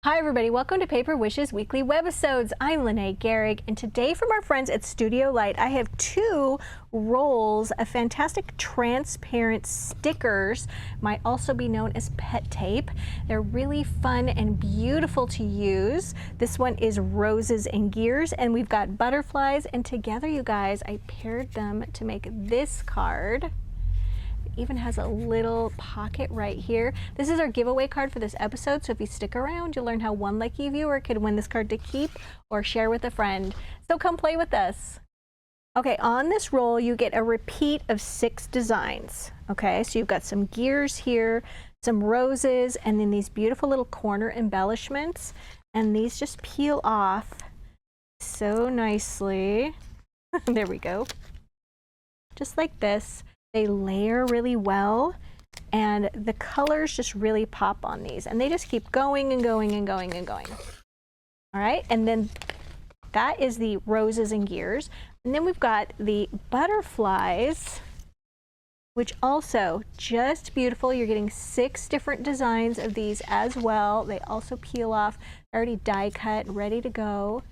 Hi everybody, welcome to Paper Wishes Weekly Webisodes. I'm Lene Gehrig, and today from our friends at Studio Light, I have two rolls of fantastic transparent stickers, might also be known as pet tape. They're really fun and beautiful to use. This one is roses and gears, and we've got butterflies, and together, you guys, I paired them to make this card. Even has a little pocket right here. This is our giveaway card for this episode, so if you stick around, you'll learn how one lucky viewer could win this card to keep or share with a friend. So come play with us. Okay, on this roll, you get a repeat of 6 designs. Okay, so you've got some gears here, some roses, and then these beautiful little corner embellishments. And these just peel off so nicely. There we go. Just like this. They layer really well, and the colors just really pop on these, and they just keep going and going and going and going. All right, and then that is the roses and gears. And then we've got the butterflies, which also just beautiful. You're getting 6 different designs of these as well. They also peel off, already die cut, ready to go.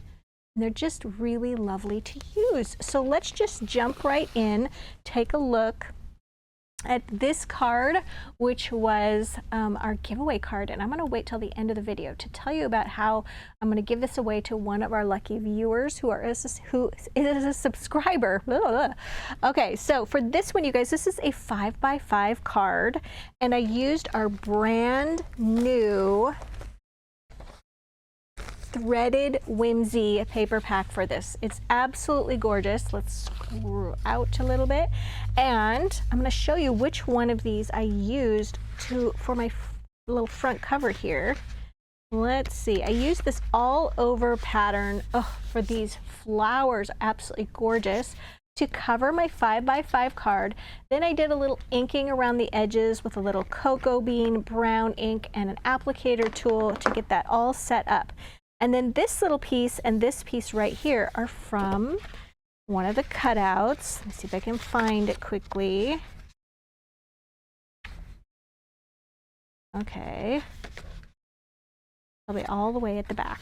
And they're just really lovely to use. So let's just jump right in, take a look at this card, which was our giveaway card. And I'm going to wait till the end of the video to tell you about how I'm going to give this away to one of our lucky viewers who is a subscriber. Okay, so for this one, you guys, this is a 5x5 card, and I used our brand new threaded whimsy paper pack for this. It's absolutely gorgeous. Let's screw out a little bit, and I'm going to show you which one of these I used for my little front cover here. Let's see, I used this all over pattern for these flowers, absolutely gorgeous, to cover my 5x5 card. Then I did a little inking around the edges with a little cocoa bean brown ink and an applicator tool to get that all set up. And then this little piece and this piece right here are from one of the cutouts. Let's see if I can find it quickly. Okay. Probably all the way at the back.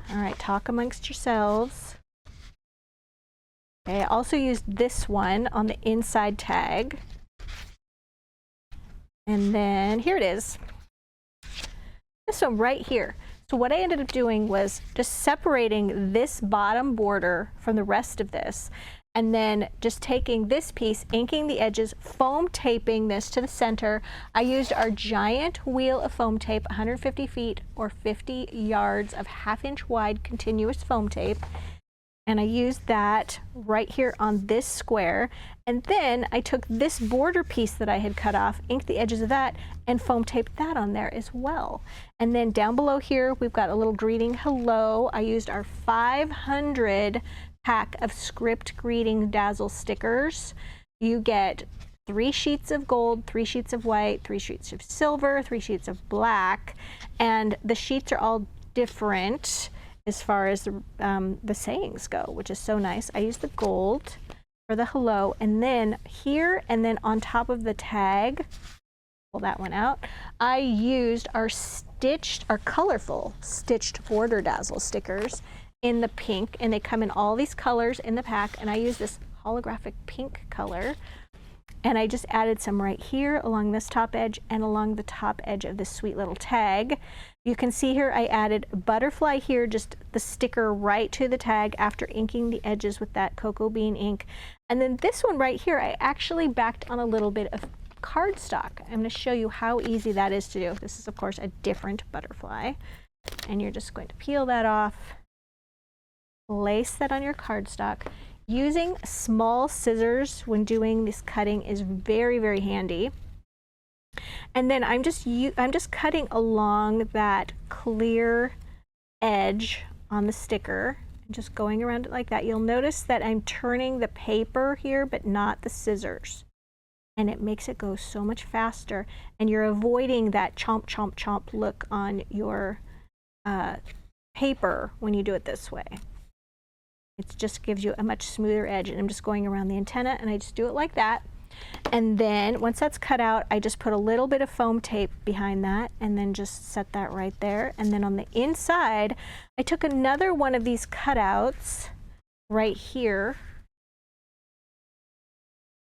All right, talk amongst yourselves. Okay, I also used this one on the inside tag. And then here it is. This one right here. So what I ended up doing was just separating this bottom border from the rest of this, and then just taking this piece, inking the edges, foam taping this to the center. I used our giant wheel of foam tape, 150 feet or 50 yards of 1/2 inch wide continuous foam tape. And I used that right here on this square. And then I took this border piece that I had cut off, inked the edges of that, and foam taped that on there as well. And then down below here, we've got a little greeting hello. I used our 500 pack of script greeting dazzle stickers. You get 3 sheets of gold, 3 sheets of white, 3 sheets of silver, 3 sheets of black. And the sheets are all different as far as the sayings go, which is so nice. I used the gold for the hello, and then here and then on top of the tag, pull that one out, I used our colorful stitched border dazzle stickers in the pink, and they come in all these colors in the pack, and I use this holographic pink color. And I just added some right here along this top edge and along the top edge of this sweet little tag. You can see here I added butterfly here, just the sticker right to the tag after inking the edges with that cocoa bean ink. And then this one right here, I actually backed on a little bit of cardstock. I'm going to show you how easy that is to do. This is, of course, a different butterfly. And you're just going to peel that off, place that on your cardstock. Using small scissors when doing this cutting is very, very handy. And then I'm just cutting along that clear edge on the sticker and just going around it like that. You'll notice that I'm turning the paper here, but not the scissors. And it makes it go so much faster. And you're avoiding that chomp, chomp, chomp look on your paper when you do it this way. It just gives you a much smoother edge, and I'm just going around the antenna, and I just do it like that. And then once that's cut out, I just put a little bit of foam tape behind that and then just set that right there. And then on the inside, I took another one of these cutouts right here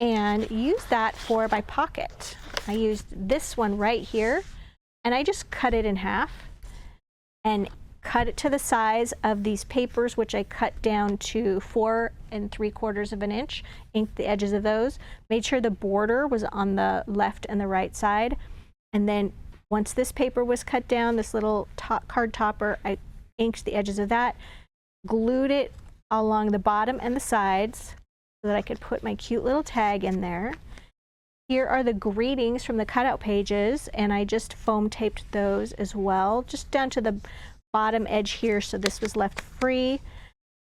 and used that for my pocket. I used this one right here and I just cut it in half and cut it to the size of these papers, which I cut down to 4 3/4 of an inch, inked the edges of those, made sure the border was on the left and the right side. And then once this paper was cut down, this little card topper, I inked the edges of that, glued it along the bottom and the sides so that I could put my cute little tag in there. Here are the greetings from the cutout pages, and I just foam taped those as well, just down to the bottom edge here, so this was left free.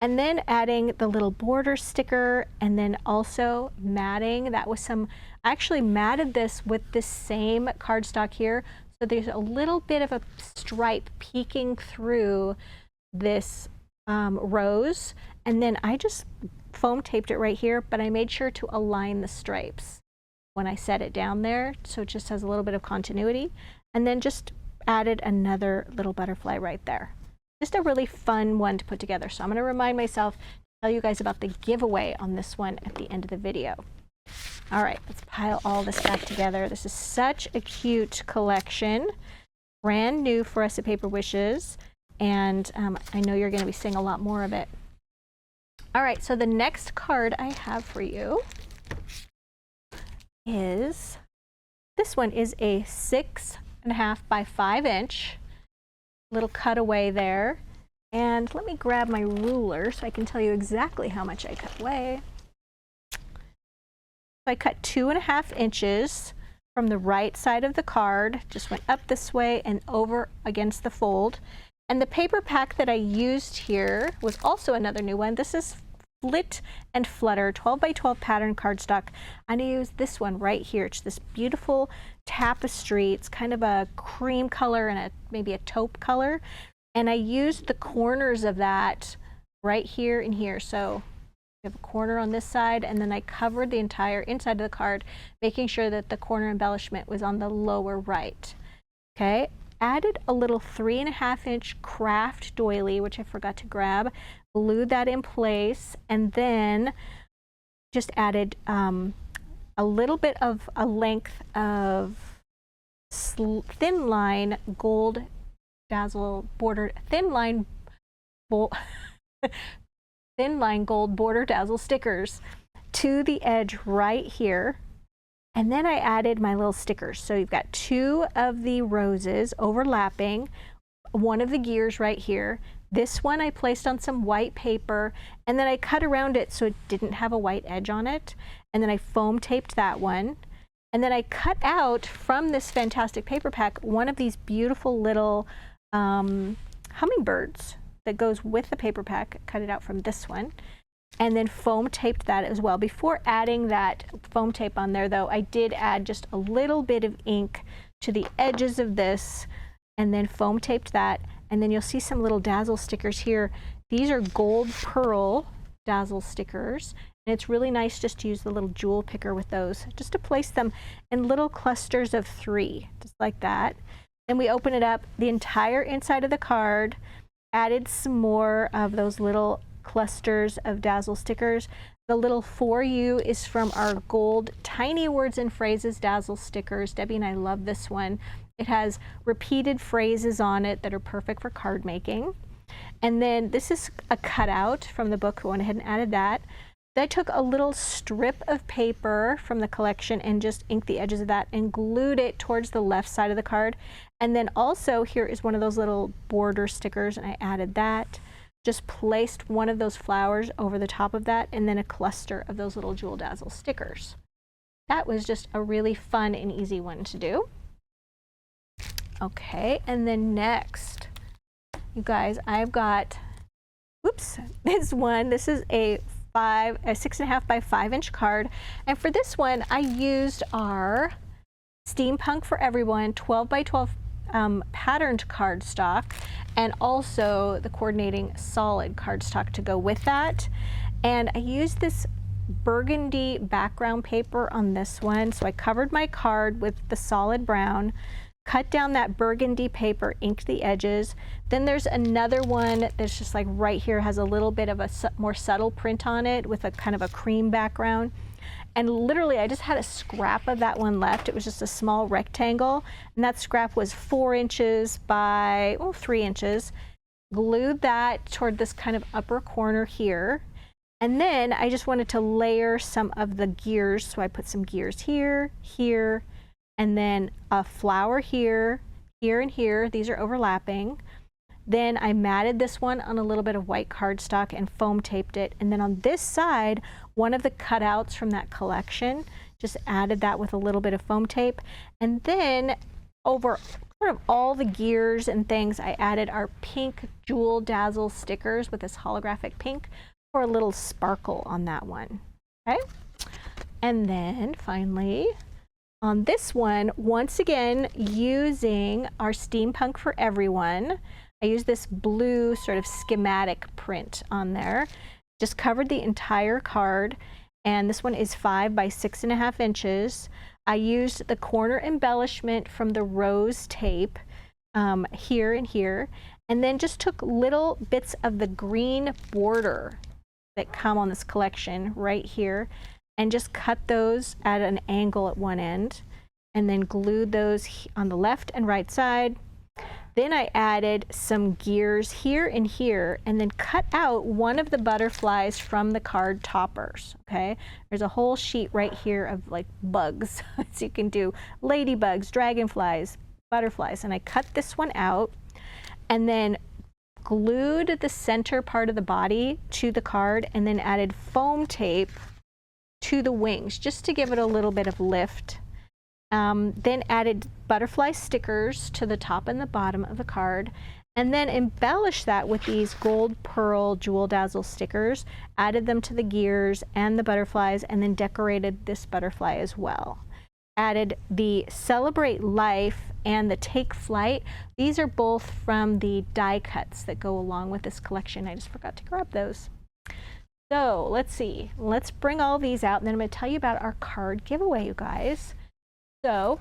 And then adding the little border sticker, and then also matting. That was I actually matted this with this same cardstock here, so there's a little bit of a stripe peeking through this rose. And then I just foam taped it right here, but I made sure to align the stripes when I set it down there, so it just has a little bit of continuity. And then just added another little butterfly right there. Just a really fun one to put together. So I'm going to remind myself to tell you guys about the giveaway on this one at the end of the video. All right, let's pile all this back together. This is such a cute collection, brand new for us at Paper Wishes, and I know you're going to be seeing a lot more of it. All right, so the next card I have for you is, this one is a 6.5 by 5 inch little cutaway there. And let me grab my ruler so I can tell you exactly how much I cut away. So I cut 2.5 inches from the right side of the card, just went up this way and over against the fold. And the paper pack that I used here was also another new one. This is Flit and Flutter 12 by 12 pattern cardstock. I'm going to use this one right here. It's this beautiful tapestry. It's kind of a cream color and maybe a taupe color. And I used the corners of that right here and here. So we have a corner on this side, and then I covered the entire inside of the card, making sure that the corner embellishment was on the lower right. Okay, added a little 3.5 inch craft doily, which I forgot to grab, glued that in place, and then just added a little bit of a length of thin line gold dazzle border, thin line gold border dazzle stickers to the edge right here. And then I added my little stickers. So you've got 2 of the roses overlapping, one of the gears right here. This one I placed on some white paper, and then I cut around it so it didn't have a white edge on it. And then I foam taped that one. And then I cut out from this fantastic paper pack one of these beautiful little hummingbirds that goes with the paper pack. Cut it out from this one. And then foam taped that as well. Before adding that foam tape on there though, I did add just a little bit of ink to the edges of this and then foam taped that. And then you'll see some little dazzle stickers here. These are gold pearl dazzle stickers. And it's really nice just to use the little jewel picker with those, just to place them in little clusters of 3, just like that. Then we open it up, the entire inside of the card, added some more of those little clusters of dazzle stickers. The little For You is from our gold Tiny Words and Phrases dazzle stickers. Debbie and I love this one. It has repeated phrases on it that are perfect for card making. And then this is a cutout from the book. I went ahead and added that. I took a little strip of paper from the collection and just inked the edges of that and glued it towards the left side of the card. And then also here is one of those little border stickers, and I added that. Just placed one of those flowers over the top of that, and then a cluster of those little jewel dazzle stickers. That was just a really fun and easy one to do. Okay, and then next, you guys, I've got, whoops, this one. This is a 6.5 by 5 inch card, and for this one I used our Steampunk for Everyone 12 by 12 patterned cardstock, and also the coordinating solid cardstock to go with that. And I used this burgundy background paper on this one. So I covered my card with the solid brown, cut down that burgundy paper, inked the edges. Then there's another one that's just like right here, has a little bit of a more subtle print on it with a kind of a cream background. And literally I just had a scrap of that one left. It was just a small rectangle, and that scrap was 4 inches by 3 inches. Glued that toward this kind of upper corner here. And then I just wanted to layer some of the gears. So I put some gears here, here, and then a flower here, here, and here. These are overlapping. Then I matted this one on a little bit of white cardstock and foam taped it. And then on this side, one of the cutouts from that collection, just added that with a little bit of foam tape. And then over sort of all the gears and things, I added our pink Jewel Dazzle stickers with this holographic pink for a little sparkle on that one. Okay. And then finally, on this one, once again, using our Steampunk for Everyone, I used this blue sort of schematic print on there. Just covered the entire card, and this one is 5 by 6.5 inches. I used the corner embellishment from the rose tape here and here, and then just took little bits of the green border that come on this collection right here, and just cut those at an angle at one end, and then glued those on the left and right side. Then I added some gears here and here, and then cut out one of the butterflies from the card toppers, okay? There's a whole sheet right here of like bugs. So you can do ladybugs, dragonflies, butterflies, and I cut this one out and then glued the center part of the body to the card, and then added foam tape to the wings just to give it a little bit of lift. Then added butterfly stickers to the top and the bottom of the card, and then embellished that with these gold pearl Jewel Dazzle stickers, added them to the gears and the butterflies, and then decorated this butterfly as well. Added the Celebrate Life and the Take Flight. These are both from the die cuts that go along with this collection. I just forgot to grab those. So let's see, let's bring all these out, and then I'm going to tell you about our card giveaway, you guys. So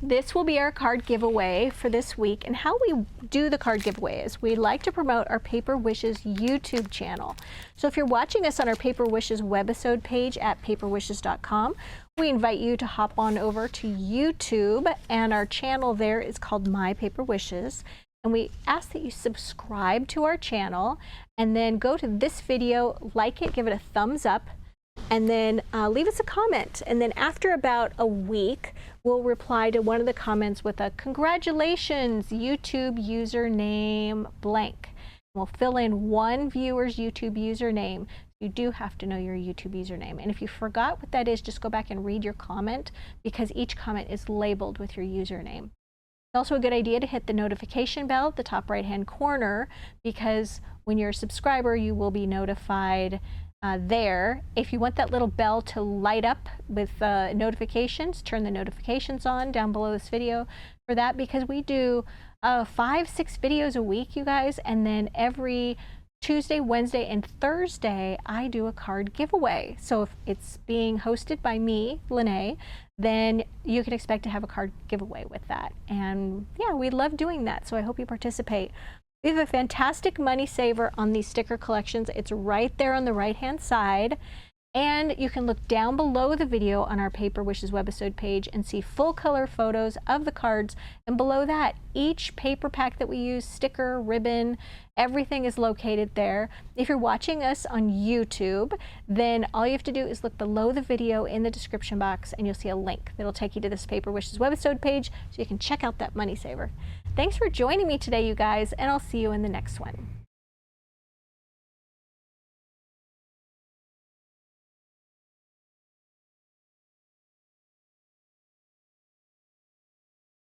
this will be our card giveaway for this week, and how we do the card giveaway is we like to promote our Paper Wishes YouTube channel. So if you're watching us on our Paper Wishes webisode page at paperwishes.com, we invite you to hop on over to YouTube, and our channel there is called My Paper Wishes. And we ask that you subscribe to our channel, and then go to this video, like it, give it a thumbs up, and then leave us a comment. And then after about a week, we'll reply to one of the comments with a congratulations, YouTube username blank. We'll fill in one viewer's YouTube username. You do have to know your YouTube username. And if you forgot what that is, just go back and read your comment, because each comment is labeled with your username. It's also a good idea to hit the notification bell at the top right-hand corner, because when you're a subscriber, you will be notified there. If you want that little bell to light up with notifications, turn the notifications on down below this video for that, because we do 5-6 videos a week, you guys, and then every Tuesday, Wednesday, and Thursday I do a card giveaway. So if it's being hosted by me, Lene, then you can expect to have a card giveaway with that. And yeah, we love doing that, so I hope you participate. We have a fantastic money saver on these sticker collections. It's right there on the right-hand side. And you can look down below the video on our Paper Wishes webisode page and see full color photos of the cards. And below that, each paper pack that we use, sticker, ribbon, everything is located there. If you're watching us on YouTube, then all you have to do is look below the video in the description box, and you'll see a link that'll take you to this Paper Wishes webisode page, so you can check out that money saver. Thanks for joining me today, you guys, and I'll see you in the next one.